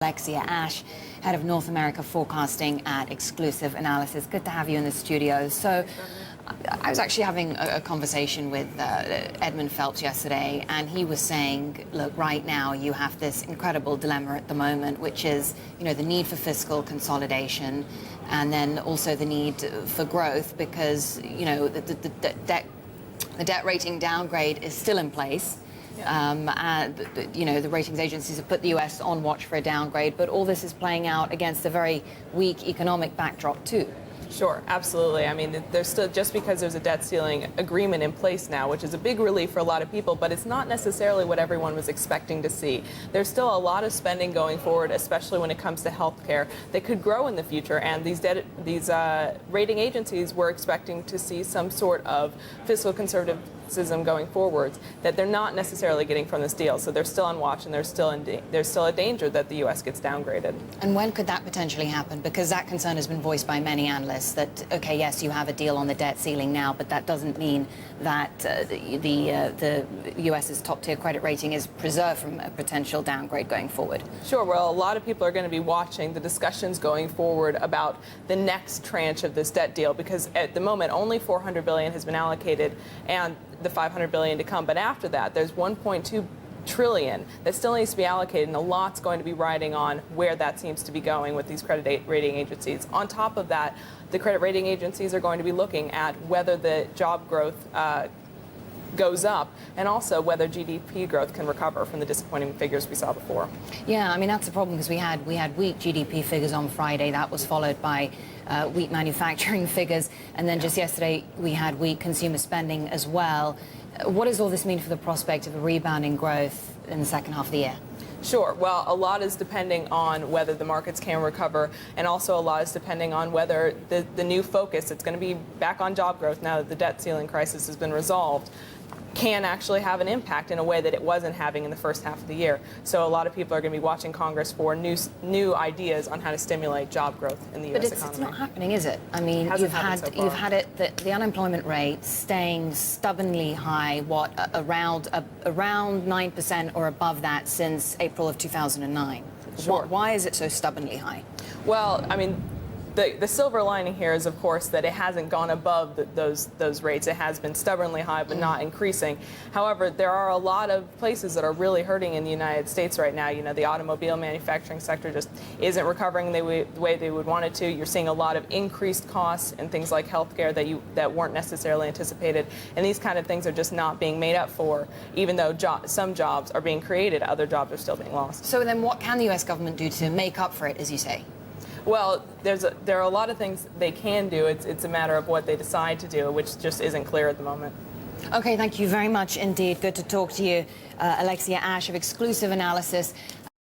Alexia Ash, head of North America forecasting at Exclusive Analysis. Good to have you in the studio. So I was actually having a conversation with Edmund Phelps yesterday, and he was saying, look, right now you have this incredible dilemma at the moment, which is, the need for fiscal consolidation and then also the need for growth because, the debt rating downgrade is still in place. Yeah. The ratings agencies have put the U.S. on watch for a downgrade, but all this is playing out against a very weak economic backdrop, too. Sure, absolutely. I mean, there's still, just because there's a debt ceiling agreement in place now, which is a big relief for a lot of people, but it's not necessarily what everyone was expecting to see. There's still a lot of spending going forward, especially when it comes to healthcare, that could grow in the future. And these rating agencies were expecting to see some sort of fiscal conservatism going forwards that they're not necessarily getting from this deal. So they're still on watch, and there's still a danger that the U.S. gets downgraded. And when could that potentially happen? Because that concern has been voiced by many analysts that, okay, yes, you have a deal on the debt ceiling now, but that doesn't mean that the U.S.'s top-tier credit rating is preserved from a potential downgrade going forward. Sure. Well, a lot of people are going to be watching the discussions going forward about the next tranche of this debt deal, because at the moment only $400 billion has been allocated and the $500 billion to come. But after that, there's $1.2 trillion that still needs to be allocated, and a lot's going to be riding on where that seems to be going with these credit rating agencies. On top of that, the credit rating agencies are going to be looking at whether the job growth goes up, and also whether GDP growth can recover from the disappointing figures we saw before. Yeah, I mean, that's the problem, because we had weak GDP figures on Friday. That was followed by weak manufacturing figures, and then just yesterday we had weak consumer spending as well. What does all this mean for the prospect of a rebound in growth in the second half of the year? Sure. Well, a lot is depending on whether the markets can recover, and also a lot is depending on whether the new focus, it's going to be back on job growth now that the debt ceiling crisis has been resolved, can actually have an impact in a way that it wasn't having in the first half of the year. So a lot of people are going to be watching Congress for new ideas on how to stimulate job growth in the U.S. economy. But it's not happening, is it? I mean, you've had the unemployment rate staying stubbornly high, around 9% or above that since April of 2009. Sure. Why is it so stubbornly high? Well, I mean, the silver lining here is, of course, that it hasn't gone above those rates. It has been stubbornly high, but not increasing. However, there are a lot of places that are really hurting in the United States right now. The automobile manufacturing sector just isn't recovering the way they would want it to. You're seeing a lot of increased costs in things like healthcare that weren't necessarily anticipated. And these kind of things are just not being made up for. Even though some jobs are being created, other jobs are still being lost. So then what can the U.S. government do to make up for it, as you say? Well, there are a lot of things they can do. It's a matter of what they decide to do, which just isn't clear at the moment. Okay, thank you very much indeed. Good to talk to you. Alexia Ash of Exclusive Analysis.